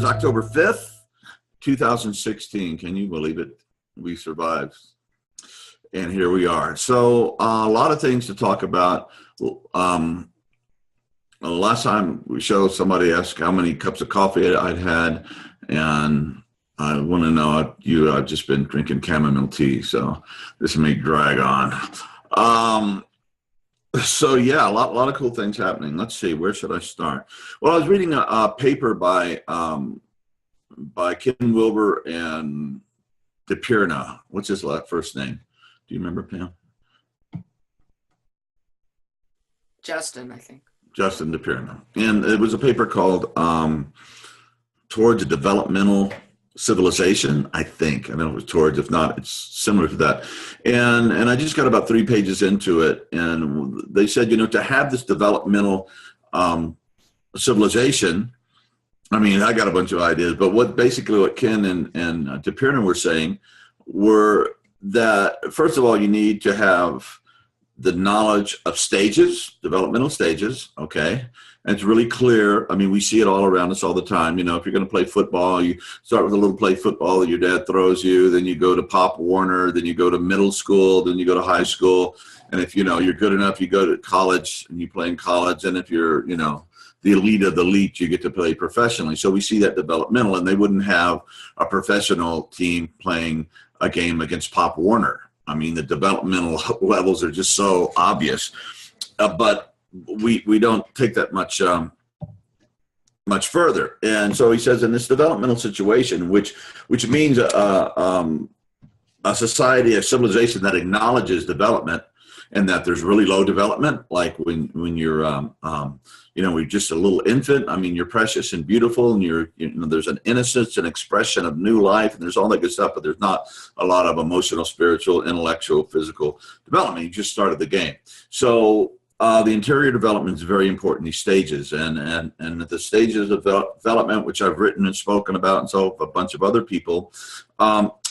is October 5th, 2016. Can you believe it? We survived. And here we are. So a lot of things to talk about. Last time we showed, somebody asked how many cups of coffee I'd had. And I want to know, I've just been drinking chamomile tea. So this may drag on. So yeah, a lot of cool things happening. Let's see, where should I start? Well, I was reading a paper by Ken Wilber and Diperna. What's his first name? Do you remember, Pam? Justin, I think. Justin Diperna. And it was a paper called Towards a Developmental Civilization, I think. I know it was towards, if not, it's similar to that. And I just got about 3 pages into it. And they said, to have this developmental civilization, I mean, I got a bunch of ideas, but what Ken and Diperna were saying were that, first of all, you need to have the knowledge of stages, developmental stages, okay? And it's really clear. I mean, we see it all around us all the time. If you're going to play football, you start with a little play football that your dad throws you, then you go to Pop Warner, then you go to middle school, then you go to high school. And if, you're good enough, you go to college and you play in college. And if you're, the elite of the elite, you get to play professionally. So we see that developmental, and they wouldn't have a professional team playing a game against Pop Warner. I mean, the developmental levels are just so obvious, but we don't take that much further. And so he says, in this developmental situation, which means a society, a civilization that acknowledges development, and that there's really low development, like when you're we're just a little infant. I mean, you're precious and beautiful, and there's an innocence and expression of new life, and there's all that good stuff, but there's not a lot of emotional, spiritual, intellectual, physical development. You just started the game. So the interior development is very important, these stages, and the stages of development, which I've written and spoken about, and so a bunch of other people,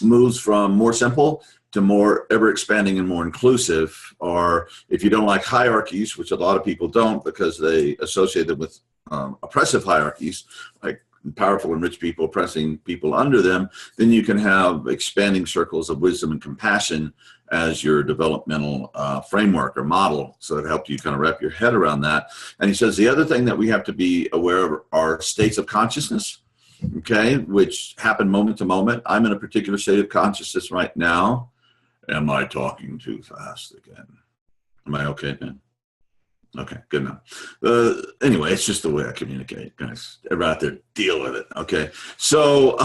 moves from more simple to more ever expanding and more inclusive. Or if you don't like hierarchies, which a lot of people don't because they associate them with oppressive hierarchies, like powerful and rich people oppressing people under them, then you can have expanding circles of wisdom and compassion as your developmental framework or model. So it helps you kind of wrap your head around that. And he says the other thing that we have to be aware of are states of consciousness, okay, which happen moment to moment. I'm in a particular state of consciousness right now. Am I talking too fast again? Am I okay, man? Okay, good enough. Anyway, it's just the way I communicate, guys. Everybody out there, deal with it, okay? So,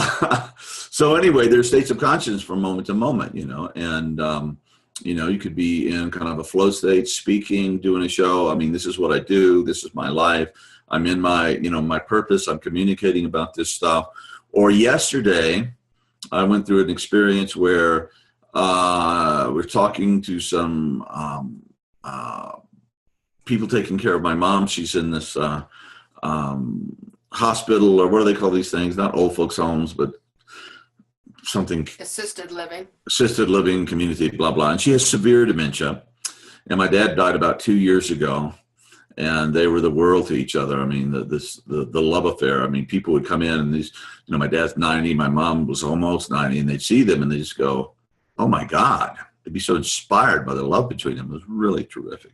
anyway, there's states of consciousness from moment to moment, and, you could be in kind of a flow state, speaking, doing a show. I mean, this is what I do. This is my life. I'm in my, my purpose. I'm communicating about this stuff. Or yesterday, I went through an experience where we're talking to some people taking care of my mom. She's in this hospital, or what do they call these things? Not old folks' homes, but something. Assisted living community, blah, blah. And she has severe dementia. And my dad died about 2 years ago. And they were the world to each other. I mean, the love affair. I mean, people would come in and these, my dad's 90, my mom was almost 90, and they'd see them and they just go, oh my God, they'd be so inspired by the love between them. It was really terrific.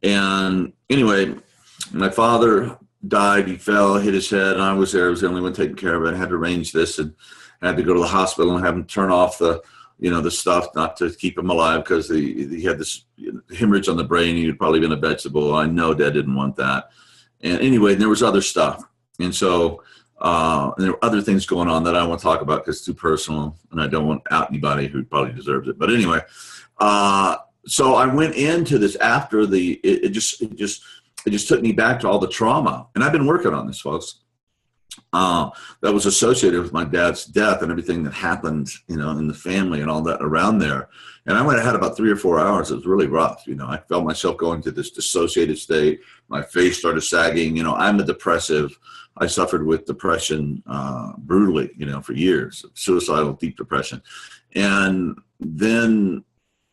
And anyway, my father died. He fell, hit his head, and I was there. I was the only one taking care of it. I had to arrange this, and I had to go to the hospital and have him turn off the stuff, not to keep him alive, because he had this hemorrhage on the brain. He'd probably been a vegetable. I know Dad didn't want that. And anyway, there was other stuff. And so and there were other things going on that I don't want to talk about because it's too personal, and I don't want to out anybody who probably deserves it. But anyway, so I went into this after it just took me back to all the trauma, and I've been working on this, folks. That was associated with my dad's death and everything that happened, in the family and all that around there. And I went and had about 3 or 4 hours. It was really rough. I felt myself going to this dissociated state. My face started sagging. I'm a depressive. I suffered with depression brutally, for years, suicidal, deep depression. And then,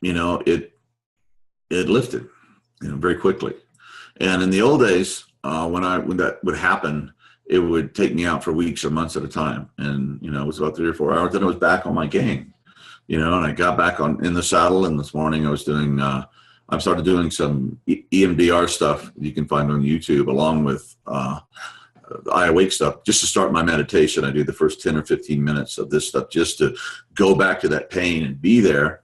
it lifted, very quickly. And in the old days, when that would happen, it would take me out for weeks or months at a time. And, it was about 3 or 4 hours. Then I was back on my game, and I got back in the saddle. And this morning I was doing, I started doing some EMDR stuff you can find on YouTube, along with the iAwake stuff, just to start my meditation. I do the first 10 or 15 minutes of this stuff just to go back to that pain and be there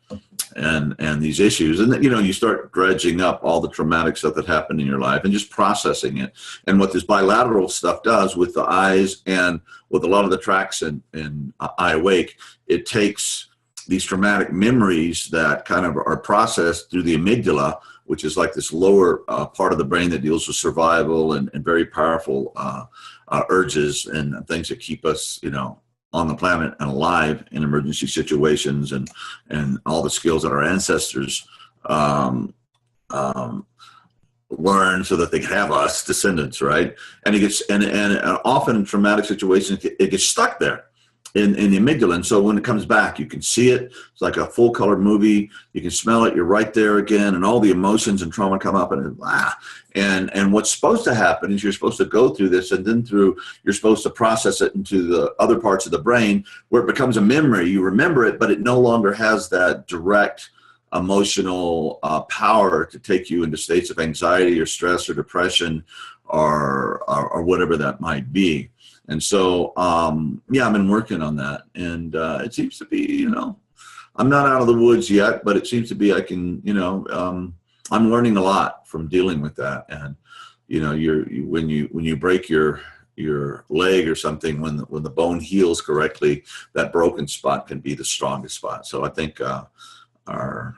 and these issues. And then, you start dredging up all the traumatic stuff that happened in your life and just processing it. And what this bilateral stuff does with the eyes and with a lot of the tracks in iAwake, it takes these traumatic memories that kind of are processed through the amygdala, which is like this lower part of the brain that deals with survival and very powerful urges and things that keep us, on the planet and alive in emergency situations, and all the skills that our ancestors learn so that they can have us descendants, right? And it gets and often in traumatic situations it gets stuck there in the amygdala. And so when it comes back, you can see it. It's like a full color movie. You can smell it. You're right there again, and all the emotions and trauma come up, and what's supposed to happen is you're supposed to go through this, and then you're supposed to process it into the other parts of the brain where it becomes a memory. You remember it, but it no longer has that direct emotional power to take you into states of anxiety or stress or depression or whatever that might be. And so, I've been working on that, and it seems to be, I'm not out of the woods yet, but it seems to be I can, I'm learning a lot from dealing with that. And, when you break your leg or something, when the bone heals correctly, that broken spot can be the strongest spot. So I think our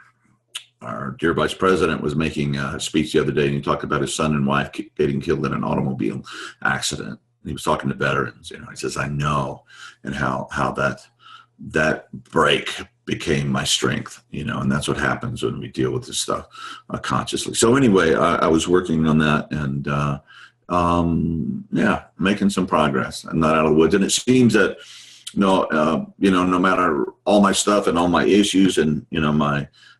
dear vice president was making a speech the other day, and he talked about his son and wife getting killed in an automobile accident. He was talking to veterans, he says, I know, and how that break became my strength, and that's what happens when we deal with this stuff consciously. So anyway, I was working on that, and making some progress. I'm not out of the woods. And it seems that, no matter all my stuff and all my issues and,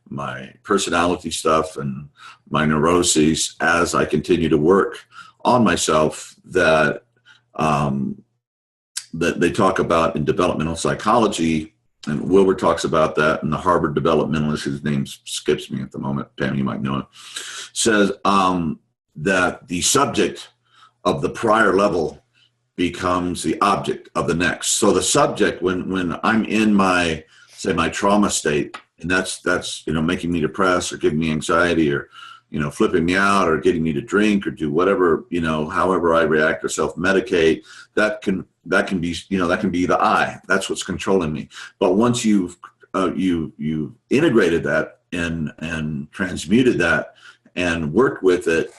my personality stuff and my neuroses, as I continue to work on myself, that they talk about in developmental psychology, and Wilber talks about that, and the Harvard developmentalist, his name skips me at the moment, Pam, you might know it, says that the subject of the prior level becomes the object of the next. So the subject, when I'm in my trauma state, and that's making me depressed or giving me anxiety or flipping me out or getting me to drink or do whatever, however I react or self-medicate, that can be the I. That's what's controlling me. But once you've integrated that and transmuted that and worked with it,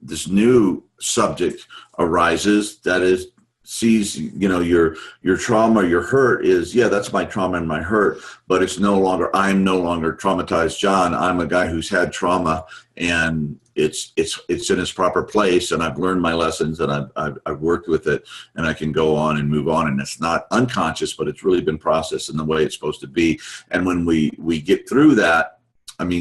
this new subject arises that sees your trauma, your hurt is, that's my trauma and my hurt, but I'm no longer traumatized John. I'm a guy who's had trauma, and it's in its proper place, and I've learned my lessons, and I've worked with it, and I can go on and move on. And it's not unconscious, but it's really been processed in the way it's supposed to be. And when we get through that,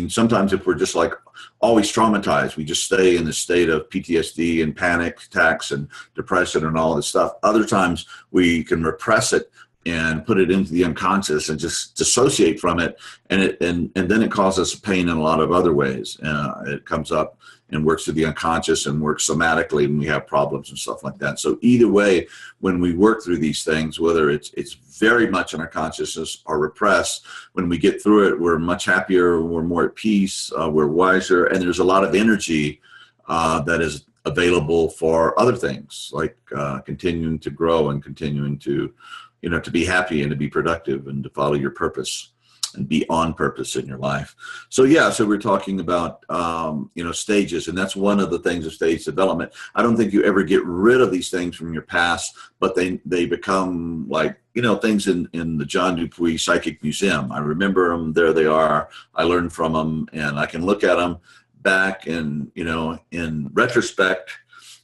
sometimes if we're just like always traumatized, we just stay in the state of PTSD and panic attacks and depression and all this stuff. Other times we can repress it and put it into the unconscious and just dissociate from it, and then it causes pain in a lot of other ways. It comes up and works through the unconscious and works somatically, and we have problems and stuff like that. So either way, when we work through these things, whether it's very much in our consciousness or repressed, when we get through it, we're much happier, we're more at peace, we're wiser, and there's a lot of energy that is available for other things, like continuing to grow and continuing to be happy and to be productive and to follow your purpose and be on purpose in your life. So we're talking about, stages, and that's one of the things of stage development. I don't think you ever get rid of these things from your past, but they become like, things in the John Dupuy Psychic Museum. I remember them, there they are. I learned from them, and I can look at them back and, in retrospect,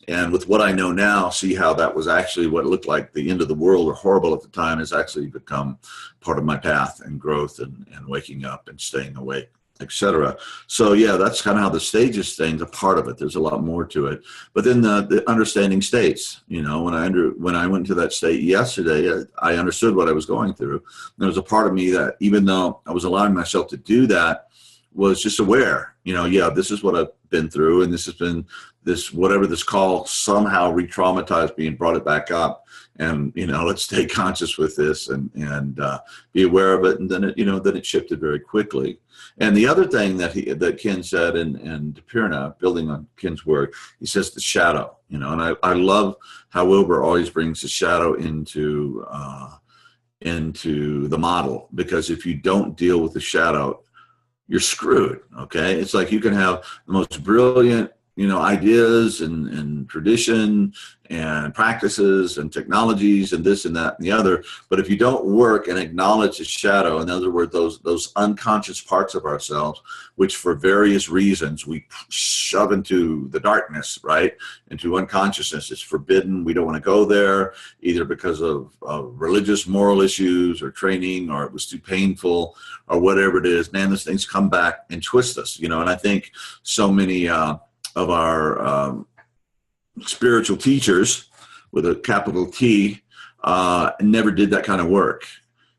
and with what I know now, see how that was actually what looked like the end of the world or horrible at the time has actually become part of my path and growth and waking up and staying awake. etc. So yeah, that's kind of how the stages thing's a part of it. There's a lot more to it. But then the understanding states, you know, when I went to that state yesterday, I understood what I was going through. There was a part of me that, even though I was allowing myself to do that, was just aware, you know, yeah, this is what I've been through, and this has been this, whatever this call, somehow re-traumatized me and brought it back up. And, you know, let's stay conscious with this and be aware of it. And then it shifted very quickly. And the other thing that Ken said, and Diperna, building on Ken's work, he says the shadow, you know, and I love how Wilber always brings the shadow into the model, because if you don't deal with the shadow, you're screwed. Okay. It's like you can have the most brilliant, you know, ideas and tradition and practices and technologies and this and that and the other. But if you don't work and acknowledge the shadow, in other words, those unconscious parts of ourselves, which for various reasons we shove into the darkness, right? Into unconsciousness. It's forbidden. We don't want to go there, either because of religious, moral issues or training, or it was too painful or whatever it is. Man, those things come back and twist us, you know, and I think so many of our spiritual teachers with a capital T never did that kind of work.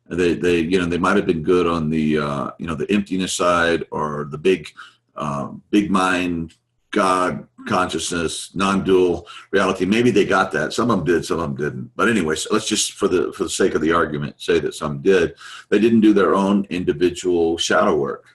They might have been good on the the emptiness side, or the big mind, God consciousness, non-dual reality. Maybe they got that. Some of them did, some of them didn't. But anyway, so let's just, for the sake of the argument, say that some did. They didn't do their own individual shadow work.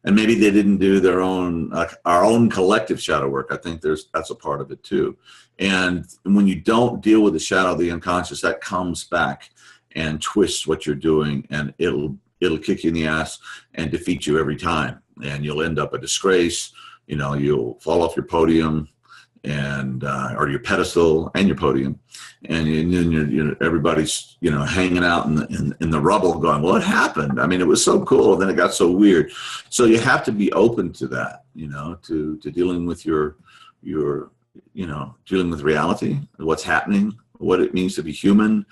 And maybe they didn't do their own, our own collective shadow work. I think that's a part of it too. And when you don't deal with the shadow, the unconscious, that comes back and twists what you're doing, and it'll kick you in the ass and defeat you every time. And you'll end up a disgrace. You know, you'll fall off your podium and or your pedestal and your podium, and then everybody's hanging out in the rubble, going, "What happened? I mean, it was so cool, and then it got so weird." So you have to be open to that, to dealing with dealing with reality, what's happening, what it means to be human.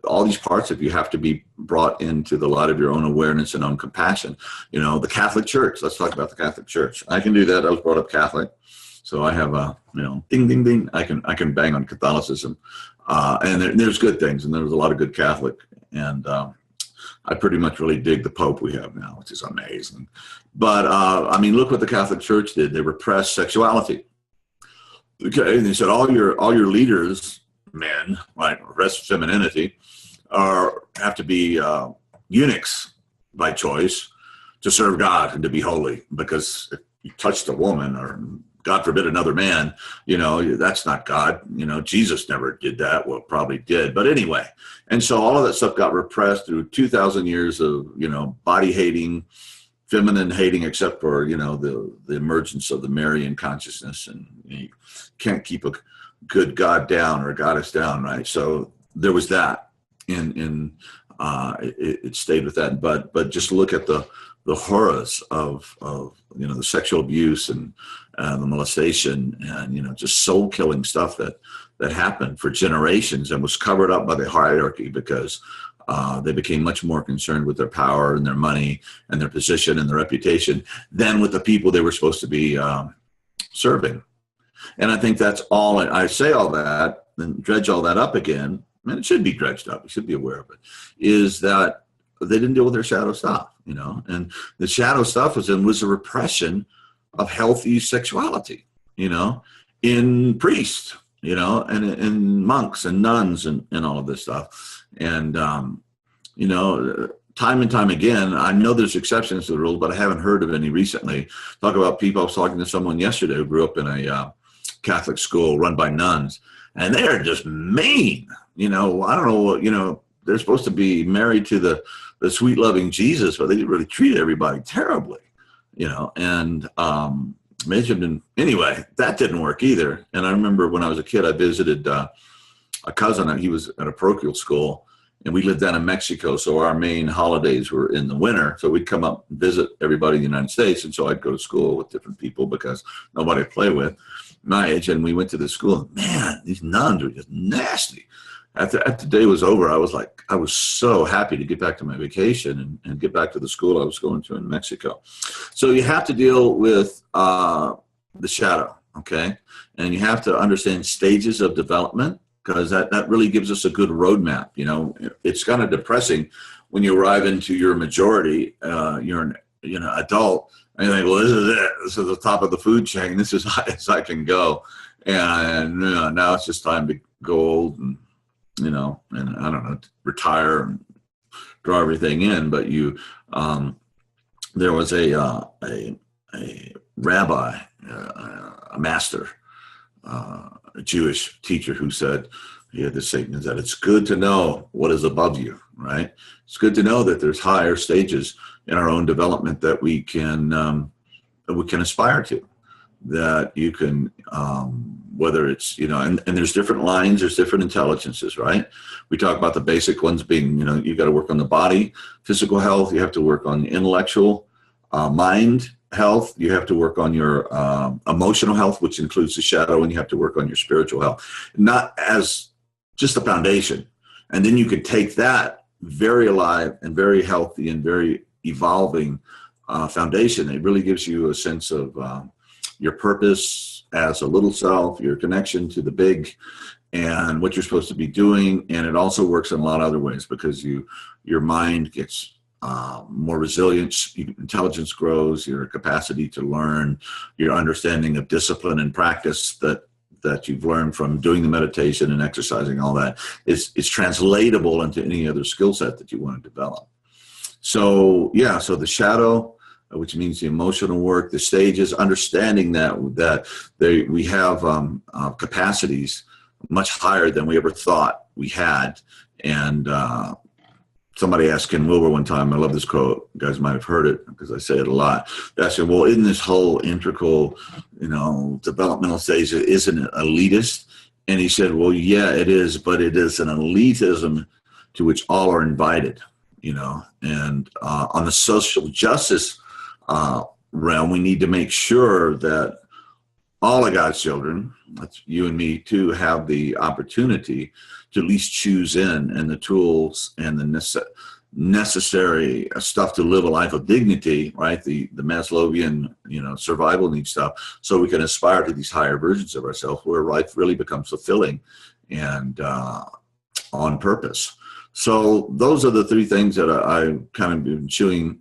All these parts of you have to be brought into the light of your own awareness and own compassion. The Catholic Church. Let's talk about the Catholic Church. I can do that. I was brought up Catholic. So I have ding, ding, ding. I can bang on Catholicism, and there's good things, and there's a lot of good Catholic, and I pretty much really dig the Pope we have now, which is amazing. But look what the Catholic Church did. They repressed sexuality. Okay, and they said all your leaders, men, right, repressed femininity, have to be eunuchs by choice to serve God and to be holy, because if you touched a woman, or God forbid another man, that's not God. Jesus never did that. Well, probably did. But anyway, and so all of that stuff got repressed through 2,000 years of, body hating, feminine hating, except for, the emergence of the Marian consciousness. And you can't keep a good God down or a goddess down, right? So there was that. It stayed with that. But just look at the horrors of the sexual abuse and the molestation and just soul killing stuff that happened for generations and was covered up by the hierarchy, because they became much more concerned with their power and their money and their position and their reputation than with the people they were supposed to be serving. And I think that's all. I say all that and dredge all that up again. I mean, it should be dredged up. You should be aware of it. Is that they didn't deal with their shadow stuff, and the shadow stuff was a repression of healthy sexuality, in priests, and in monks and nuns and all of this stuff. And, time and time again, I know there's exceptions to the rule, but I haven't heard of any recently. Talk about people. I was talking to someone yesterday who grew up in a Catholic school run by nuns, and they're just mean. I don't know what, they're supposed to be married to the sweet loving Jesus, but they really treat everybody terribly, and anyway, that didn't work either. And I remember when I was a kid, I visited a cousin. He was at a parochial school, and we lived down in Mexico. So our main holidays were in the winter. So we'd come up and visit everybody in the United States. And so I'd go to school with different people because nobody to play with my age. And we went to the school, and man, these nuns were just nasty. after the day was over, I was so happy to get back to my vacation and get back to the school I was going to in Mexico. So you have to deal with the shadow, okay? And you have to understand stages of development, because that really gives us a good roadmap. You know, it's kind of depressing when you arrive into your majority, you're an adult, and you think, well, this is it. This is the top of the food chain. This is as high as I can go. And now it's just time to go old and, and I don't know, retire and draw everything in. But there was a rabbi, a master, a Jewish teacher who said, he had this statement that it's good to know what is above you, right? It's good to know that there's higher stages in our own development that we can aspire to, that you can, whether it's, and there's different lines, there's different intelligences, right? We talk about the basic ones being, you got to work on the body, physical health, you have to work on the intellectual, mind health, you have to work on your emotional health, which includes the shadow, and you have to work on your spiritual health, not as just a foundation. And then you could take that very alive and very healthy and very evolving foundation. It really gives you a sense of your purpose as a little self, your connection to the big, and what you're supposed to be doing. And it also works in a lot of other ways, because your mind gets more resilient, intelligence grows, your capacity to learn, your understanding of discipline and practice that you've learned from doing the meditation and exercising, all that is translatable into any other skill set that you want to develop. So so the shadow, which means the emotional work, the stages, understanding that we have capacities much higher than we ever thought we had. And somebody asked Ken Wilber one time, I love this quote, you guys might have heard it because I say it a lot. They asked him, well, isn't this whole integral, developmental stage, isn't it elitist? And he said, well, yeah, it is, but it is an elitism to which all are invited, and on the social justice realm, we need to make sure that all of God's children, that's you and me too, have the opportunity to at least choose in and the tools and the necessary stuff to live a life of dignity, right? The Maslowian, survival needs stuff, so we can aspire to these higher versions of ourselves where life really becomes fulfilling and on purpose. So those are the three things that I kind of been chewing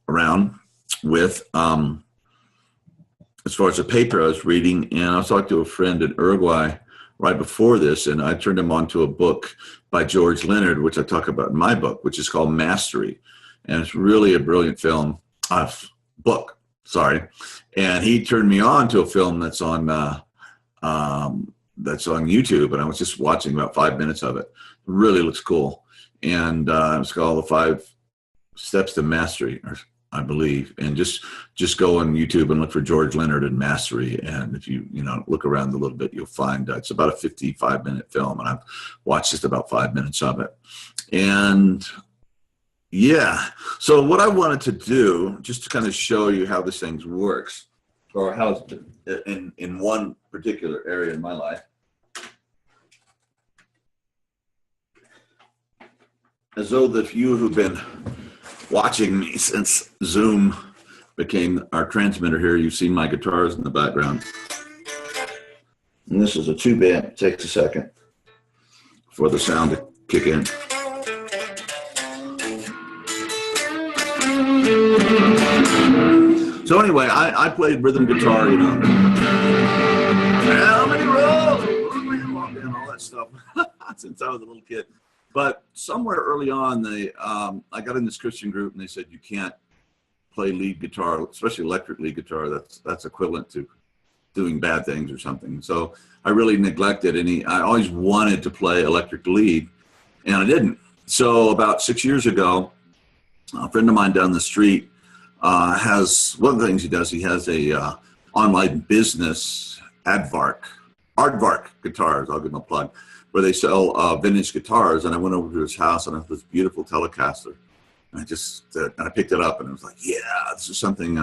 around with. As far as the paper I was reading, and I was talking to a friend in Uruguay right before this, and I turned him on to a book by George Leonard, which I talk about in my book, which is called Mastery. And it's really a brilliant book. And he turned me on to a film that's on YouTube, and I was just watching about 5 minutes of it. It really looks cool. And it's called The 5 Steps to Mastery, I believe. And just go on YouTube and look for George Leonard and Mastery. And if you look around a little bit, you'll find it's about a 55-minute film, and I've watched just about 5 minutes of it. And so what I wanted to do, just to kind of show you how this thing works, or how it's in one particular area in my life, as though the few who've been watching me since Zoom became our transmitter here, you've seen my guitars in the background. And this is a tube amp. It takes a second for the sound to kick in. So anyway, I played rhythm guitar, how many rolls, and all that stuff since I was a little kid. But somewhere early on, I got in this Christian group, and they said you can't play lead guitar, especially electric lead guitar. That's equivalent to doing bad things or something. So I really neglected I always wanted to play electric lead, and I didn't. So about 6 years ago, a friend of mine down the street has one of the things he does. He has a online business, Aardvark guitars. I'll give him a plug, where they sell vintage guitars. And I went over to his house, and I have this beautiful Telecaster. And I picked it up, and I was like, yeah, this is something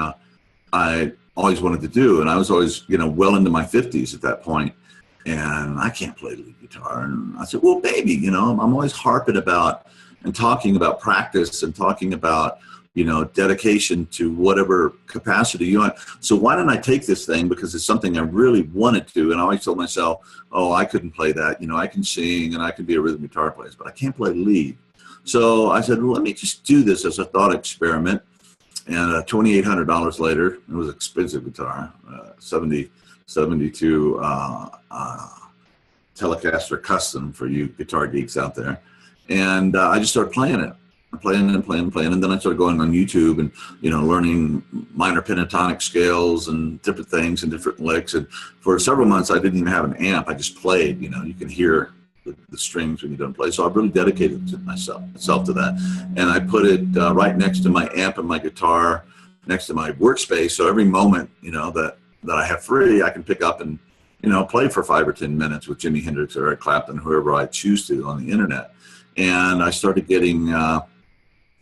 I always wanted to do. And I was always, well into my 50s at that point. and I can't play lead guitar. And I said, well, baby, you know, I'm always harping about and talking about practice and talking about, you know, dedication to whatever capacity you want. So why don't I take this thing, because it's something I really wanted to. And I always told myself, oh, I couldn't play that. You know, I can sing and I can be a rhythm guitar player, but I can't play lead. So I said, well, let me just do this as a thought experiment. And $2,800 later, it was an expensive guitar, 72 Telecaster Custom for you guitar geeks out there. And I just started playing it. Playing, and then I started going on YouTube and, you know, learning minor pentatonic scales and different things and different licks. And for several months, I didn't even have an amp. I just played. You know, you can hear the strings when you don't play. So I really dedicated myself to that, and I put it right next to my amp and my guitar, next to my workspace. So every moment, you know, that I have free, I can pick up and, you know, play for 5 or 10 minutes with Jimi Hendrix or Eric Clapton, whoever I choose to on the internet. And I started getting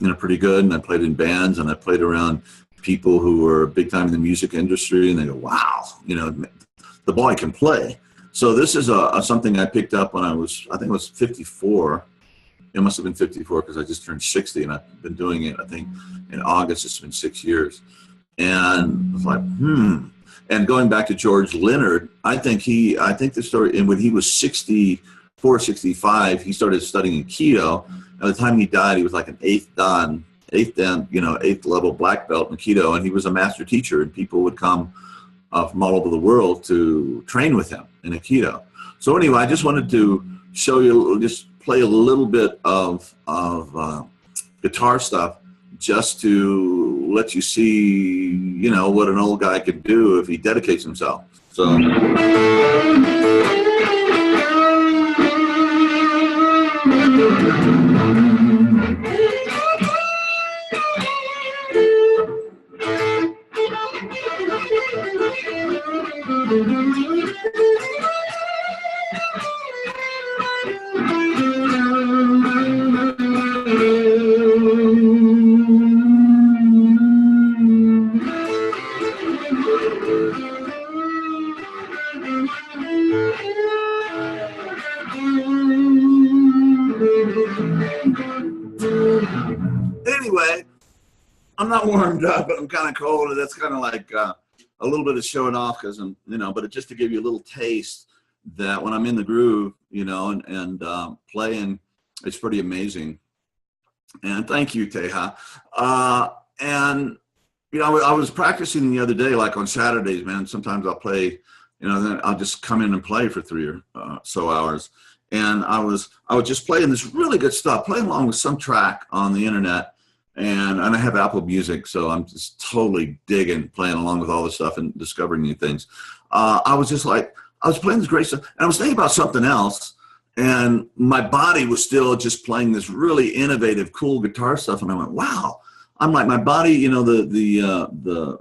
you know, pretty good, and I played in bands, and I played around people who were big time in the music industry, and they go, wow, you know, the boy can play. So this is something I picked up when I think it was 54. It must have been 54 because I just turned 60, and I've been doing it, I think in August, it's been 6 years. And I was like, And going back to George Leonard, I think the story, and when he was 64, 65, he started studying Aikido. By the time he died, he was like an eighth level black belt in Aikido, and he was a master teacher, and people would come from all over the world to train with him in Aikido. So anyway, I just wanted to show you, just play a little bit of guitar stuff, just to let you see, you know, what an old guy could do if he dedicates himself. So. Anyway, I'm not warmed up, but I'm kind of cold. That's kind of like a little bit of showing off, because I'm, you know, but just to give you a little taste that when I'm in the groove, you know, and playing, it's pretty amazing. And thank you, Teja. And, you know, I was practicing the other day, like on Saturdays, man. Sometimes I'll play, you know, then I'll just come in and play for 3 or so hours. And I was just playing this really good stuff, playing along with some track on the internet. And I have Apple Music, so I'm just totally digging playing along with all this stuff and discovering new things. I was playing this great stuff, and I was thinking about something else, and my body was still just playing this really innovative, cool guitar stuff. And I went, wow. I'm like, my body, you know, the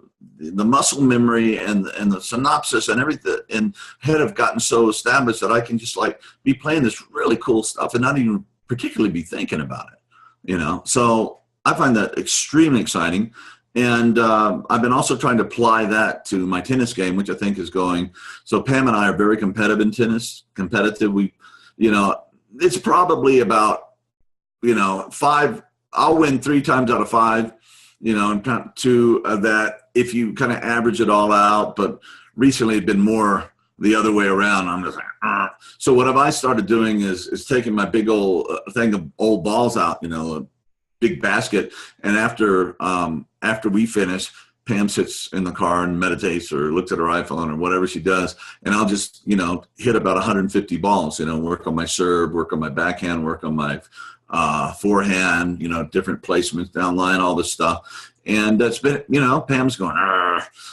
muscle memory and the synopsis and everything and head have gotten so established that I can just like be playing this really cool stuff and not even particularly be thinking about it, you know? So I find that extremely exciting. And I've been also trying to apply that to my tennis game, which I think is going. So Pam and I are very competitive in tennis. We, you know, it's probably about, you know, 5. I'll win 3 times out of 5, you know, and kind of 2 of that if you kind of average it all out. But recently it's been more the other way around. I'm just like, So what have I started doing is taking my big old thing of old balls out, you know, a big basket. And after we finish, Pam sits in the car and meditates or looks at her iPhone or whatever she does. And I'll just, you know, hit about 150 balls, you know, work on my serve, work on my backhand, work on my forehand, you know, different placements down line, all this stuff. And that's been, you know, Pam's going,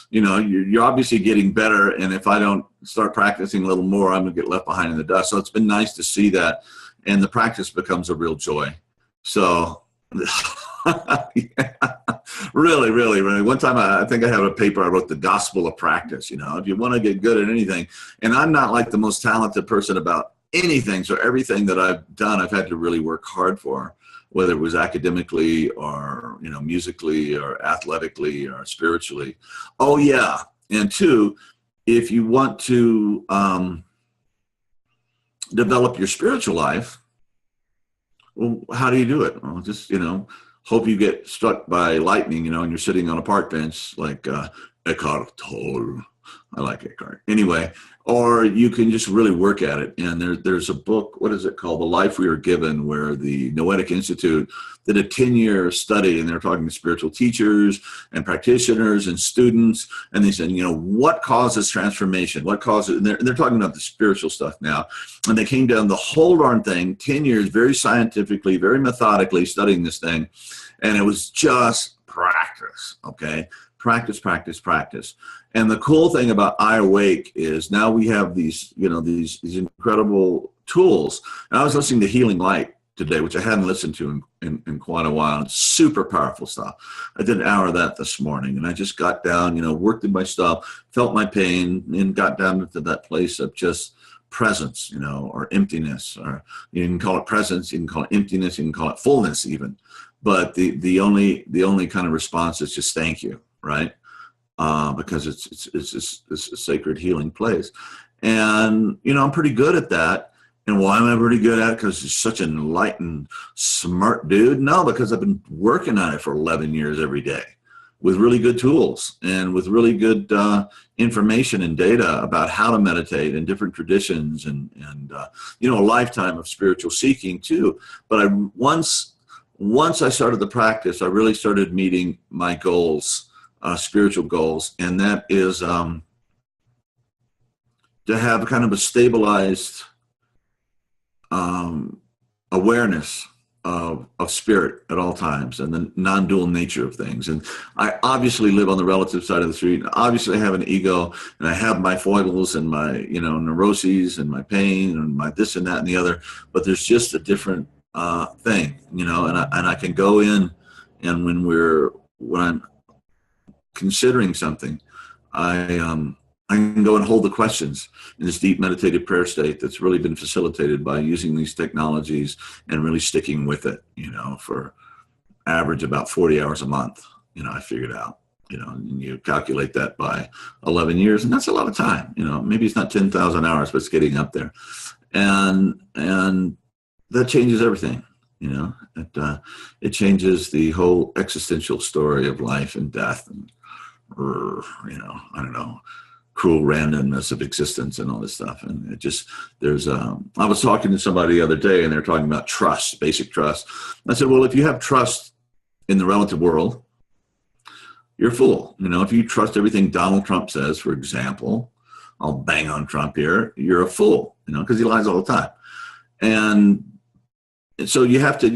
you know, you're obviously getting better. And if I don't start practicing a little more, I'm going to get left behind in the dust. So it's been nice to see that. And the practice becomes a real joy. So yeah, really, really, really. One time I think I have a paper, I wrote The Gospel of Practice. You know, if you want to get good at anything, and I'm not like the most talented person about anything. So everything that I've done, I've had to really work hard for, whether it was academically or, you know, musically or athletically or spiritually. Oh yeah. And 2, if you want to develop your spiritual life, well, how do you do it? Well, just, hope you get struck by lightning, and you're sitting on a park bench like Eckhart Tolle. I like Eckhart. Anyway, or you can just really work at it. And there's a book, what is it called? The Life We Are Given, where the Noetic Institute did a 10-year study, and they're talking to spiritual teachers and practitioners and students. And they said, what causes transformation? What causes, and they're talking about the spiritual stuff now. And they came down the whole darn thing, 10 years, very scientifically, very methodically studying this thing. And it was just practice, okay? Practice, practice, practice. And the cool thing about iAwake is now we have these, these incredible tools. And I was listening to Healing Light today, which I hadn't listened to in quite a while. It's super powerful stuff. I did an hour of that this morning, and I just got down, worked in my stuff, felt my pain, and got down into that place of just presence, or emptiness, or you can call it presence, you can call it emptiness, you can call it fullness even. But the only kind of response is just thank you, right? Because it's a sacred healing place. And, I'm pretty good at that. And why am I pretty good at it? Because he's such an enlightened, smart dude? No, because I've been working on it for 11 years every day with really good tools and with really good information and data about how to meditate and different traditions and a lifetime of spiritual seeking too. But once I started the practice, I really started meeting my goals, spiritual goals, and that is to have kind of a stabilized awareness of spirit at all times and the non-dual nature of things. And I obviously live on the relative side of the street. Obviously I have an ego, and I have my foibles and my neuroses and my pain and my this and that and the other, but there's just a different thing, and I can go in, and when I'm considering something, I can go and hold the questions in this deep meditative prayer state that's really been facilitated by using these technologies and really sticking with it, for average about 40 hours a month, I figured out, and you calculate that by 11 years, and that's a lot of time, maybe it's not 10,000 hours, but it's getting up there. And that changes everything, it changes the whole existential story of life and death and, I don't know, cruel randomness of existence and all this stuff. And it just, I was talking to somebody the other day, and they're talking about trust, basic trust. I said, well, if you have trust in the relative world, you're a fool. If you trust everything Donald Trump says, for example, I'll bang on Trump here, you're a fool, because he lies all the time. And so you have to,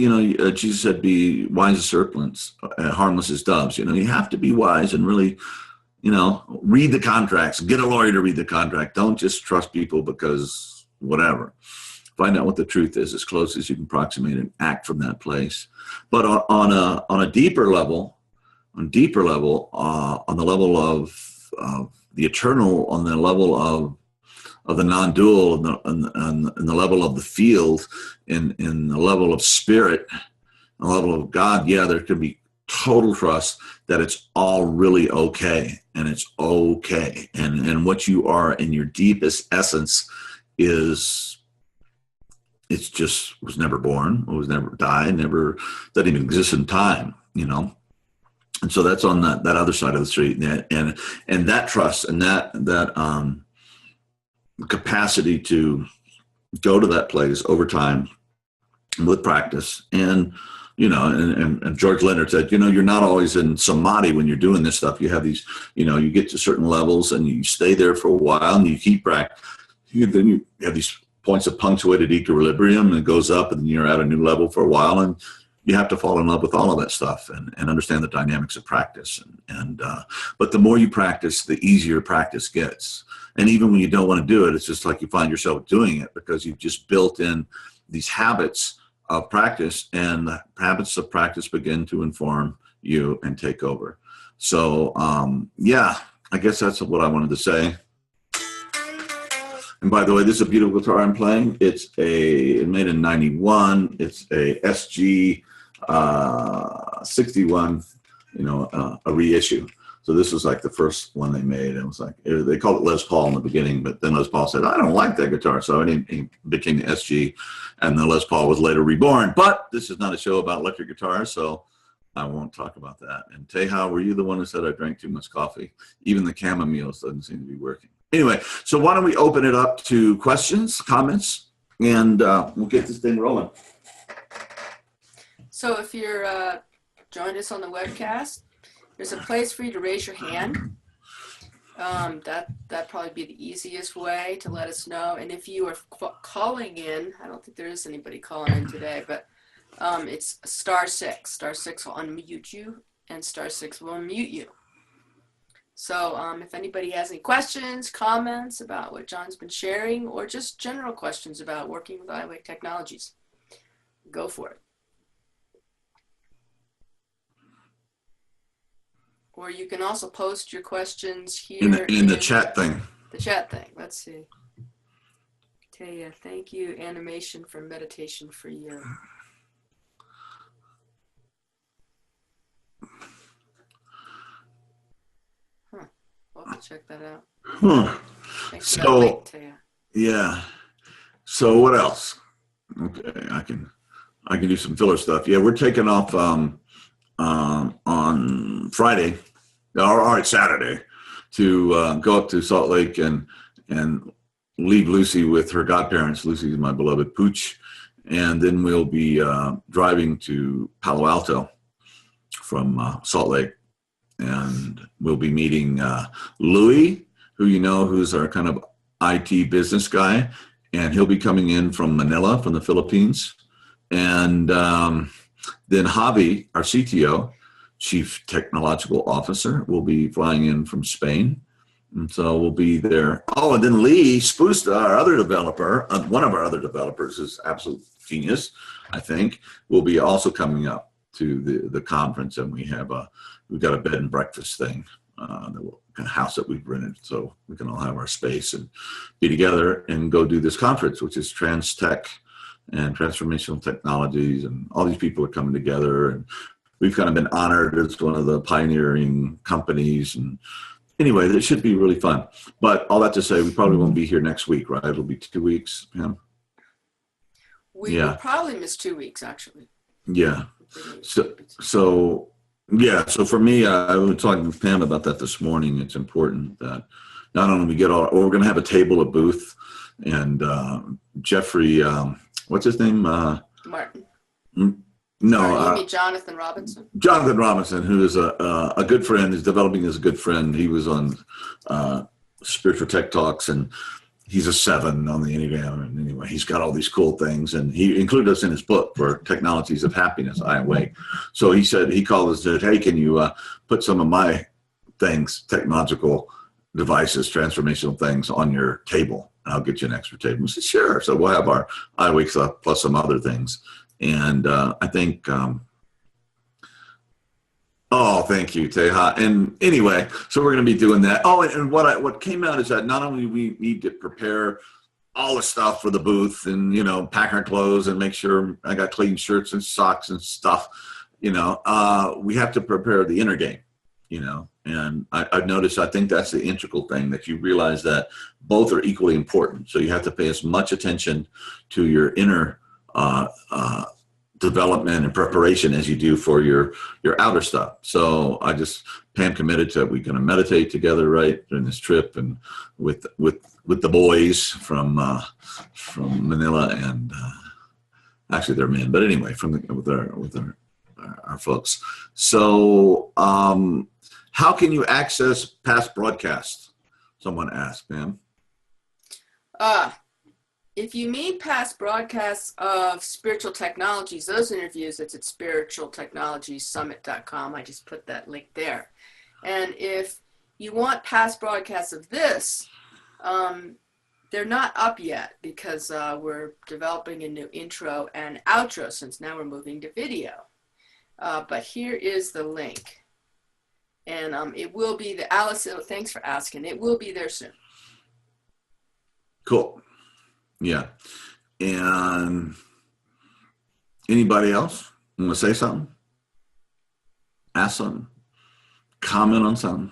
Jesus said, be wise as serpents, harmless as doves. You have to be wise and really, read the contracts, get a lawyer to read the contract. Don't just trust people because whatever. Find out what the truth is as close as you can approximate and act from that place. But on a deeper level, on the level of the eternal, on the level of the non-dual, and the level of the field, in the level of spirit, the level of God, there can be total trust that it's all really okay, and it's okay. And what you are in your deepest essence was never born, was never died, never, doesn't even exist in time, And so that's on that other side of the street. And that trust and that capacity to go to that place over time with practice. And and George Leonard said, you're not always in samadhi when you're doing this stuff. You have these, you get to certain levels and you stay there for a while and you keep practicing. Then you have these points of punctuated equilibrium, and it goes up, and then you're at a new level for a while, and you have to fall in love with all of that stuff and understand the dynamics of practice. But the more you practice, the easier practice gets. And even when you don't want to do it, it's just like you find yourself doing it because you've just built in these habits of practice, and the habits of practice begin to inform you and take over. So, I guess that's what I wanted to say. And by the way, this is a beautiful guitar I'm playing. It's made in 91. It's a SG 61, a reissue. So this was like the first one they made. It was like, they called it Les Paul in the beginning, but then Les Paul said, I don't like that guitar. So he became the SG, and the Les Paul was later reborn. But this is not a show about electric guitars, so I won't talk about that. And Teja, were you the one who said I drank too much coffee? Even the chamomiles doesn't seem to be working. Anyway, so why don't we open it up to questions, comments, and we'll get this thing rolling. So if you're joined us on the webcast, there's a place for you to raise your hand. That'd probably be the easiest way to let us know. And if you are calling in, I don't think there is anybody calling in today, but it's *6. *6 will unmute you, and *6 will unmute you. So if anybody has any questions, comments about what John's been sharing, or just general questions about working with iAwake technologies, go for it. Or you can also post your questions here in the chat thing. The chat thing. Let's see. Taya, thank you. Animation for meditation for you. Huh. We'll have to check that out. Huh. Thanks for that link, Taya. Yeah. So what else? Okay, I can do some filler stuff. Yeah, we're taking off on Friday, or Saturday, to go up to Salt Lake and leave Lucy with her godparents. Lucy is my beloved pooch. And then we'll be driving to Palo Alto from Salt Lake. And we'll be meeting Louis, who you know, who's our kind of IT business guy. And he'll be coming in from Manila, from the Philippines. And then Javi, our CTO, Chief Technological Officer, will be flying in from Spain. And so we'll be there. Oh, and then Lee Spoosta, our other developer, one of our other developers, is absolute genius, I think, will be also coming up to the conference. And we've got a bed and breakfast thing, the kind of house that we've rented, so we can all have our space and be together and go do this conference, which is TransTech and Transformational Technologies, and all these people are coming together, and we've kind of been honored as one of the pioneering companies. And anyway, it should be really fun. But all that to say, we probably won't be here next week, right? It'll be 2 weeks, Pam. We will probably miss 2 weeks, actually. Yeah. So for me, I was talking with Pam about that this morning. It's important that not only we get we're going to have a table, a booth, and Jeffrey, what's his name? Martin. No, you mean Jonathan Robinson? Jonathan Robinson, who is a good friend, is developing as a good friend. He was on Spiritual Tech Talks, and he's a 7 on the Enneagram. And anyway, he's got all these cool things, and he included us in his book for Technologies of Happiness, iAwake. So he called us and said, hey, can you put some of my things, technological devices, transformational things on your table? And I'll get you an extra table. We said, sure. So we'll have our iAwake stuff plus some other things. And I think, thank you, Teja. And anyway, so we're going to be doing that. Oh, and what came out is that not only we need to prepare all the stuff for the booth and, pack our clothes and make sure I got clean shirts and socks and stuff, we have to prepare the inner game, and I've noticed, I think that's the integral thing, that you realize that both are equally important. So you have to pay as much attention to your inner development and preparation as you do for your outer stuff. So Pam committed to, we're going to meditate together, right, during this trip, and with the boys from Manila, and actually they're men, but anyway, with our folks. So how can you access past broadcasts? Someone asked, Pam. If you mean past broadcasts of Spiritual Technologies, those interviews, it's at spiritualtechnologiessummit.com. I just put that link there. And if you want past broadcasts of this, they're not up yet because we're developing a new intro and outro, since now we're moving to video. But here is the link. And it will be Alice, thanks for asking. It will be there soon. Cool. Yeah. And anybody else want to say something? Ask something? comment on something?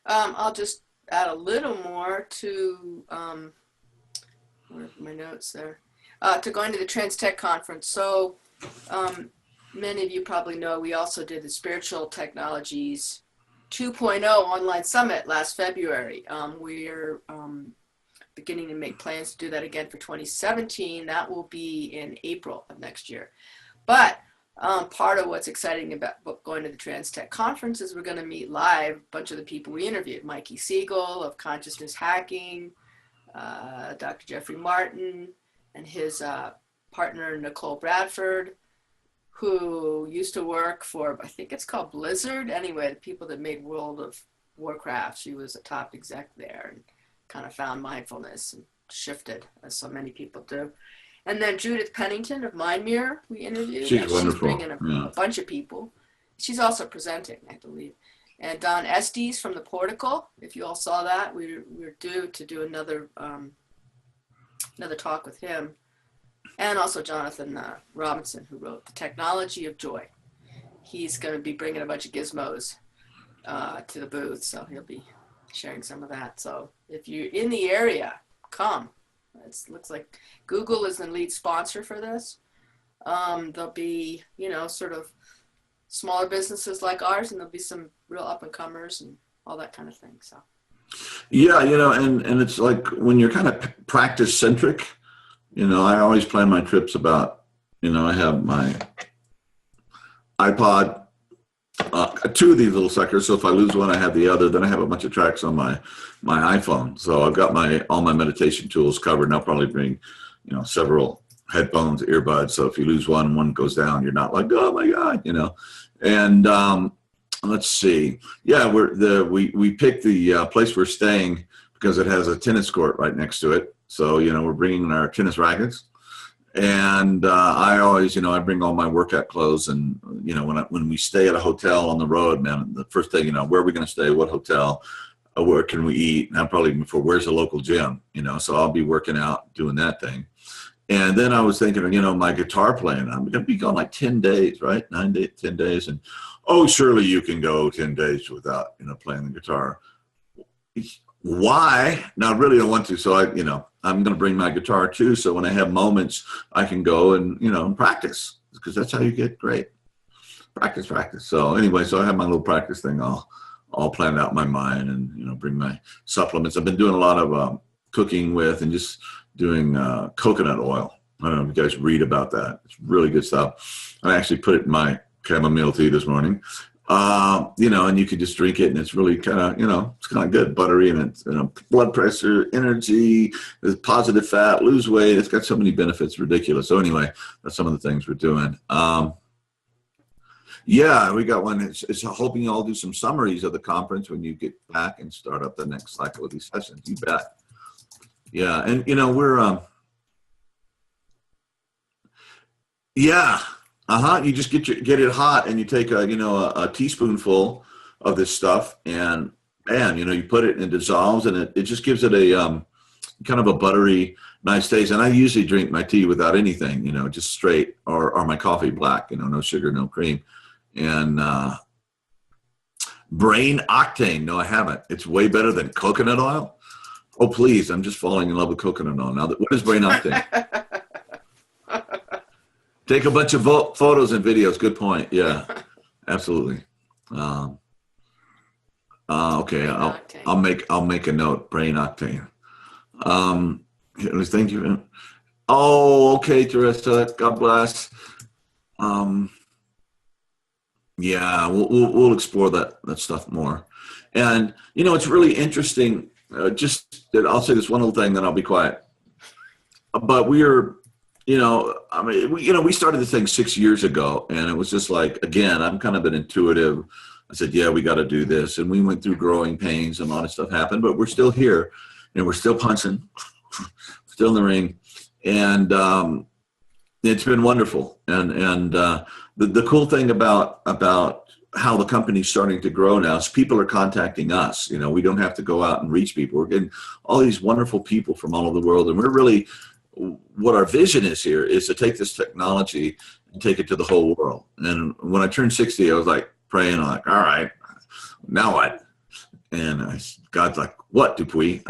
I'll just add a little more to, where are my notes there? To going to the TransTech Conference. So many of you probably know we also did the Spiritual Technologies 2.0 online summit last February. We're beginning to make plans to do that again for 2017. That will be in April of next year. But part of what's exciting about going to the TransTech Conference is we're going to meet live a bunch of the people we interviewed. Mikey Siegel of Consciousness Hacking, Dr. Jeffrey Martin, and his partner Nicole Bradford, who used to work for, I think it's called Blizzard. Anyway, the people that made World of Warcraft. She was a top exec there and kind of found mindfulness and shifted, as so many people do. And then Judith Pennington of Mind Mirror, we interviewed. She's wonderful. She's bringing a bunch of people. She's also presenting, I believe. And Don Estes from the Portico. If you all saw that, we're due to do another talk with him. And also Jonathan Robinson, who wrote The Technology of Joy. He's going to be bringing a bunch of gizmos to the booth, so he'll be sharing some of that. So if you're in the area, come. It looks like Google is the lead sponsor for this. There'll be, sort of smaller businesses like ours, and there'll be some real up-and-comers and all that kind of thing. So. Yeah, and it's like when you're kind of practice-centric, I always plan my trips about, I have my iPod, two of these little suckers. So if I lose one, I have the other. Then I have a bunch of tracks on my iPhone. So I've got all my meditation tools covered. And I'll probably bring, several headphones, earbuds. So if you lose one goes down, you're not like, oh my God, And let's see. Yeah, we picked the place we're staying because it has a tennis court right next to it. So, we're bringing our tennis rackets, and I always, I bring all my workout clothes, and, when we stay at a hotel on the road, man, the first thing, where are we going to stay, what hotel, where can we eat? And I'm probably even for where's the local gym, so I'll be working out, doing that thing. And then I was thinking, my guitar playing, I'm going to be gone like 10 days, right? 9 days, 10 days. And, surely you can go 10 days without, playing the guitar. Why? No, I really don't want to. So I'm going to bring my guitar too. So when I have moments, I can go and, practice, because that's how you get great. Practice. So anyway, so I have my little practice thing all planned out in my mind, and, bring my supplements. I've been doing a lot of cooking with and just doing coconut oil. I don't know if you guys read about that. It's really good stuff. I actually put it in my chamomile tea this morning. And you can just drink it, and it's really kind of, it's kind of good, buttery, and it's, blood pressure, energy, there's positive fat, lose weight. It's got so many benefits, ridiculous. So anyway, that's some of the things we're doing. Yeah, we got one. It's hoping you all do some summaries of the conference when you get back and start up the next cycle of these sessions. You bet. Yeah, and we're yeah. You just get it hot, and you take a teaspoonful of this stuff, and you put it and it dissolves, and it just gives it a kind of a buttery, nice taste. And I usually drink my tea without anything, just straight, or my coffee black, no sugar, no cream. And brain octane, no, I haven't. It's way better than coconut oil. Oh, please, I'm just falling in love with coconut oil now. What is brain octane? Take a bunch of photos and videos. Good point. Yeah, absolutely. Okay, I'll make a note. Brain octane. Thank you. Oh, okay, Teresa. God bless. Yeah, we'll explore that stuff more. And it's really interesting. I'll say this one little thing, then I'll be quiet. But we're. We started this thing 6 years ago, and it was just like, again, I'm kind of an intuitive. I said, yeah, we got to do this. And we went through growing pains, and a lot of stuff happened, but we're still here, and we're still punching, still in the ring. And it's been wonderful. And the cool thing about how the company's starting to grow now is people are contacting us. We don't have to go out and reach people. We're getting all these wonderful people from all over the world, and we're really, what our vision is here is to take this technology and take it to the whole world. And when I turned 60, I was like praying, like, all right, now what? And God's like, what, Dupuy?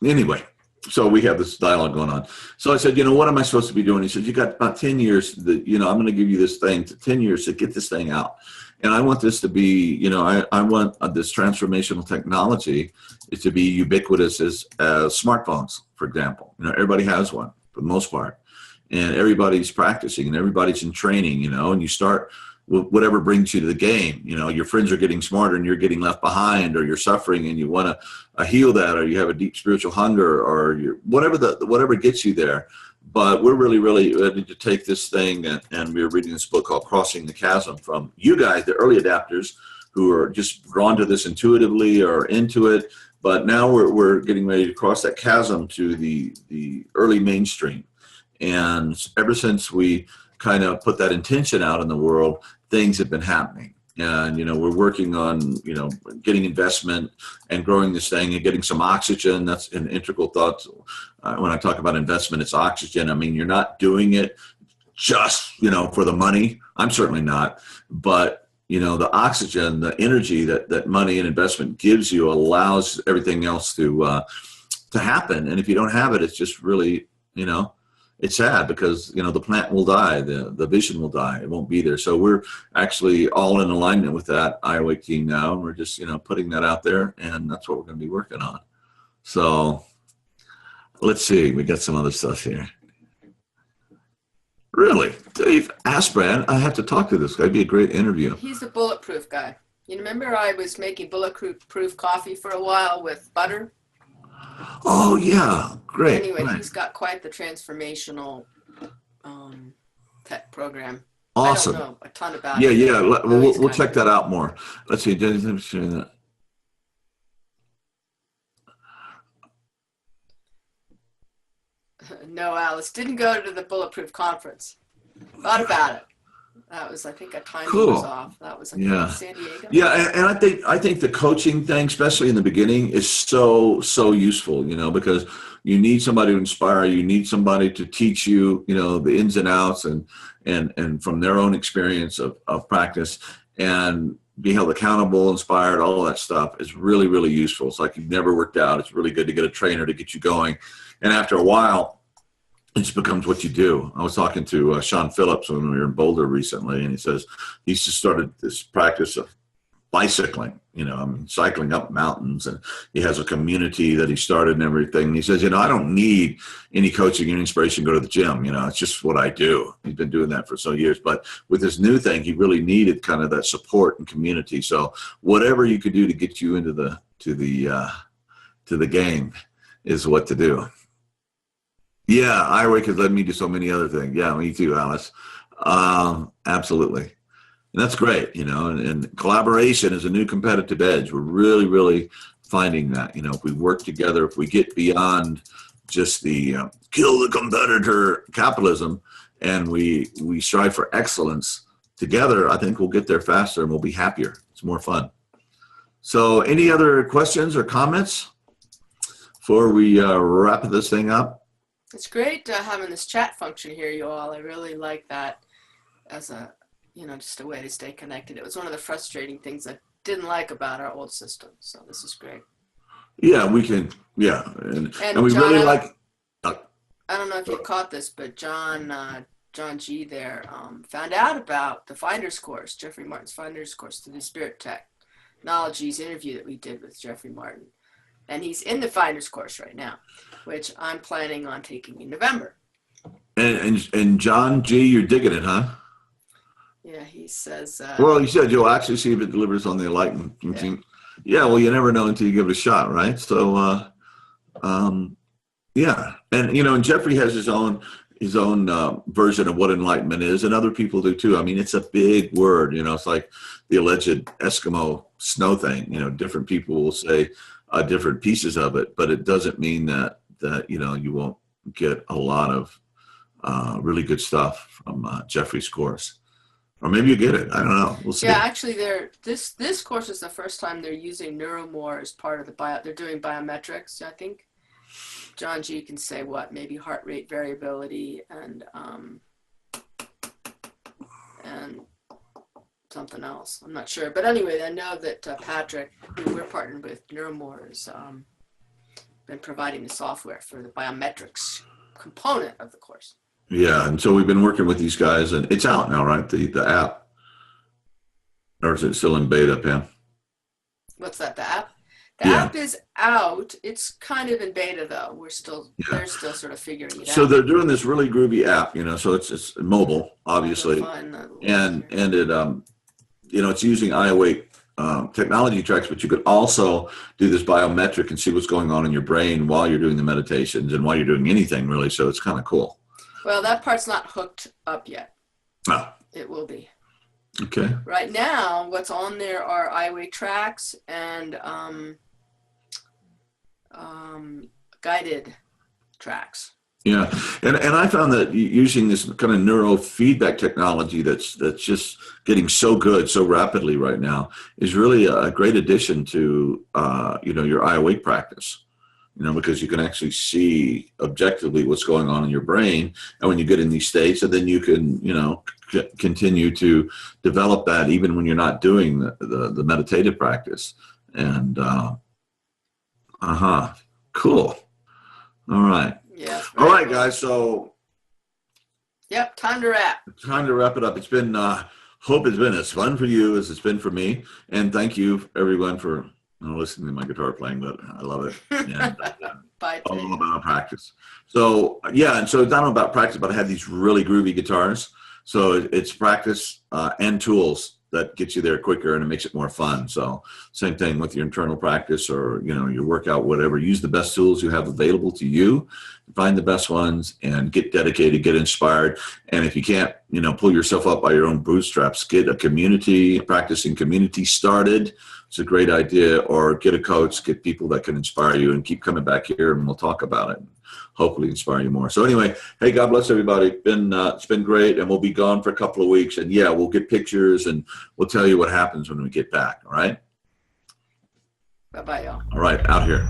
Anyway, so we have this dialogue going on. So I said, what am I supposed to be doing? He said, you got about 10 years that, I'm going to give you this thing to 10 years to get this thing out. And I want this to be, I want this transformational technology is to be ubiquitous as smartphones, for example. Everybody has one for the most part. And everybody's practicing and everybody's in training, and you start with whatever brings you to the game. Your friends are getting smarter and you're getting left behind, or you're suffering and you want to heal that, or you have a deep spiritual hunger, or whatever gets you there. But we're really, really ready to take this thing, and we're reading this book called Crossing the Chasm from you guys, the early adapters, who are just drawn to this intuitively or into it. But now we're getting ready to cross that chasm to the early mainstream. And ever since we kind of put that intention out in the world, things have been happening. And, we're working on, getting investment and growing this thing and getting some oxygen. That's an integral thought. When I talk about investment, it's oxygen. I mean, you're not doing it just, for the money. I'm certainly not. But, the oxygen, the energy that money and investment gives you allows everything else to happen. And if you don't have it, it's just really, it's sad because, the plant will die, the vision will die, it won't be there. So we're actually all in alignment with that iAwake team now, and we're just, putting that out there, and that's what we're going to be working on. So let's see, we got some other stuff here. Really? Dave Asbrand, I have to talk to this guy. It'd be a great interview. He's the Bulletproof guy. You remember I was making Bulletproof coffee for a while with butter? Oh, yeah. Great. Anyway, right. He's got quite the transformational tech program. Awesome. I don't know a ton about it. Yeah. We'll check that out more. Let's see. Let me show you that. No, Alice didn't go to the Bulletproof conference. Thought about it. That was, I think, a time was off. That was in San Diego. Yeah, and I think the coaching thing, especially in the beginning, is so useful. Because you need somebody to inspire you. You need somebody to teach you, the ins and outs, and from their own experience of practice, and be held accountable, inspired. All of that stuff is really, really useful. It's like you've never worked out. It's really good to get a trainer to get you going, and after a while, it just becomes what you do. I was talking to Sean Phillips when we were in Boulder recently, and he says he's just started this practice of bicycling, cycling up mountains, and he has a community that he started and everything. And he says, I don't need any coaching and inspiration to go to the gym. It's just what I do. He's been doing that for so years. But with this new thing, he really needed kind of that support and community. So whatever you could do to get you into to the game is what to do. Yeah, iAwake has led me to so many other things. Yeah, me too, Alice. Absolutely. And that's great, and collaboration is a new competitive edge. We're really, really finding that, if we work together, if we get beyond just the kill the competitor capitalism, and we strive for excellence together, I think we'll get there faster and we'll be happier. It's more fun. So any other questions or comments before we wrap this thing up? It's great having this chat function here, you all. I really like that as a, just a way to stay connected. It was one of the frustrating things I didn't like about our old system. So this is great. Yeah, we can. Yeah. And we John, really like. I don't know if you caught this, but John G there found out about the Finder's course, Jeffrey Martin's Finder's course, through the Spirit Technologies interview that we did with Jeffrey Martin. And he's in the Finder's course right now, which I'm planning on taking in November. And John G, you're digging it, huh? Yeah, he says. Well, he said you'll actually see if it delivers on the enlightenment. Yeah, well, you never know until you give it a shot, right? So, yeah, and Jeffrey has his own version of what enlightenment is, and other people do too. I mean, it's a big word. It's like the alleged Eskimo snow thing. Different people will say different pieces of it, but it doesn't mean that you won't get a lot of really good stuff from Jeffrey's course, or maybe you get it. I don't know. We'll see. Yeah, actually, this course is the first time they're using neuromore as part of the they're doing biometrics. I think John G can say maybe heart rate variability and and something else. I'm not sure. But anyway, I know that Patrick, who we're partnered with, Neuromore, has been providing the software for the biometrics component of the course. Yeah, and so we've been working with these guys, and it's out now, right? The app, or is it still in beta, Pam? What's that? The app? The app is out. It's kind of in beta though. They're still sort of figuring it out. So they're doing this really groovy app, so it's mobile, obviously, and it it's using iAwake technology tracks, but you could also do this biometric and see what's going on in your brain while you're doing the meditations and while you're doing anything really. So it's kind of cool. Well, that part's not hooked up yet. Oh. It will be. Okay. Right now, what's on there are iAwake tracks and guided tracks. Yeah, and I found that using this kind of neurofeedback technology that's just getting so good so rapidly right now is really a great addition to your iAwake practice. Because you can actually see objectively what's going on in your brain, and when you get in these states, and then you can continue to develop that even when you're not doing the meditative practice. And cool. All right. Yeah. All right, guys. So. Yep. Time to wrap. Time to wrap it up. It's been. Hope it's been as fun for you as it's been for me, and thank you everyone for listening to my guitar playing. But I love it. And, Bye. All about practice. So and so it's not all about practice, but I have these really groovy guitars. So it's practice and tools that gets you there quicker, and it makes it more fun. So same thing with your internal practice or, your workout, whatever. Use the best tools you have available to you, find the best ones, and get dedicated, get inspired. And if you can't, pull yourself up by your own bootstraps, get a practicing community started. It's a great idea. Or get a coach, get people that can inspire you, and keep coming back here and we'll talk about it. Hopefully inspire you more. So anyway, hey, God bless everybody. It's been great, and we'll be gone for a couple of weeks. And we'll get pictures and we'll tell you what happens when we get back. All right. Bye-bye, y'all. All right, out here.